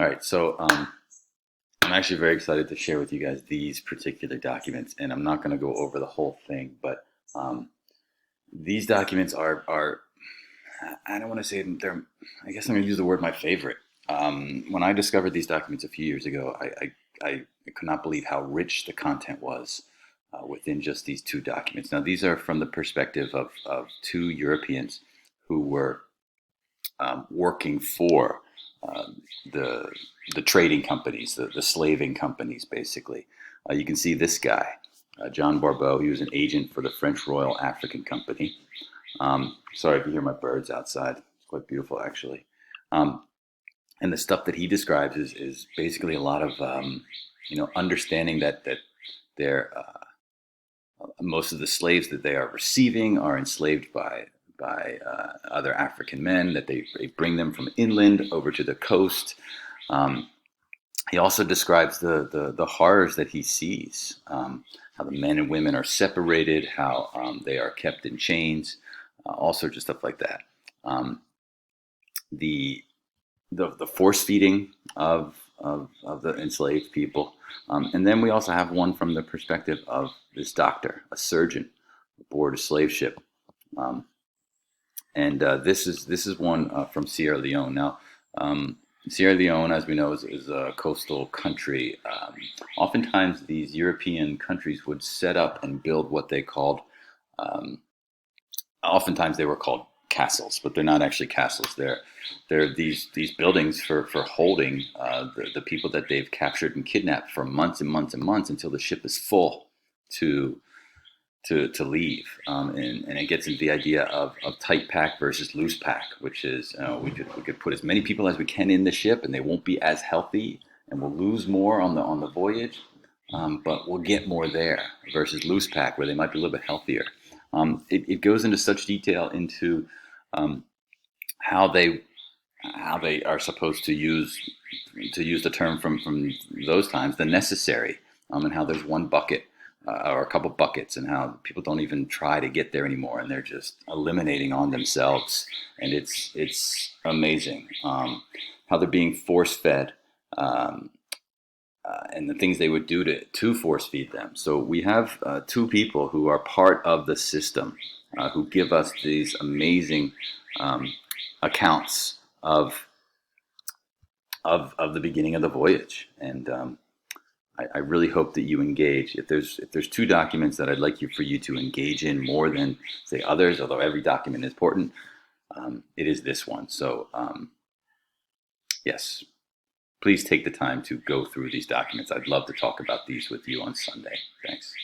All right, so I'm actually very excited to share with you guys these particular documents, and I'm not going to go over the whole thing, but um, these documents are I don't want to say they're, I guess I'm going to use the word my favorite. When I discovered these documents a few years ago, I could not believe how rich the content was within just these two documents. Now, these are from the perspective of two Europeans who were working for um, the the trading companies, the slaving companies, basically. You can see this guy, John Barbeau. He was an agent for the French Royal African Company. Sorry if you hear my birds outside. It's quite beautiful, actually. Um, and the stuff that he describes is basically a lot of understanding that they're most of the slaves that they are receiving are enslaved by other African men, that they bring them from inland over to the coast. Um, he also describes the horrors that he sees, how the men and women are separated, how they are kept in chains, all sorts of stuff like that. Um, the the force feeding of the enslaved people. And then we also have one from the perspective of this doctor, a surgeon aboard a slave ship. Um, and this is one from Sierra Leone. Now, Sierra Leone, as we know, is a coastal country. Oftentimes, these European countries would set up and build what they called. Um, Oftentimes, they were called castles, but they're not actually castles. They're these buildings for holding the people that they've captured and kidnapped for months and months and months until the ship is full to to leave. And it gets into the idea of tight pack versus loose pack, which is we could put as many people as we can in the ship, and they won't be as healthy, and we'll lose more on the voyage, but we'll get more there versus loose pack, where they might be a little bit healthier. It goes into such detail into um, how they are supposed to use the term from those times, the necessary, and how there's one bucket or a couple buckets, and how people don't even try to get there anymore, and they're just eliminating on themselves, and it's amazing how they're being force fed. Um, and the things they would do to force feed them. So we have two people who are part of the system who give us these amazing um, accounts of the beginning of the voyage. And I really hope that you engage. If there's two documents that I'd like you to engage in more than say others, although every document is important, it is this one. So yes, please take the time to go through these documents. I'd love to talk about these with you on Sunday. Thanks.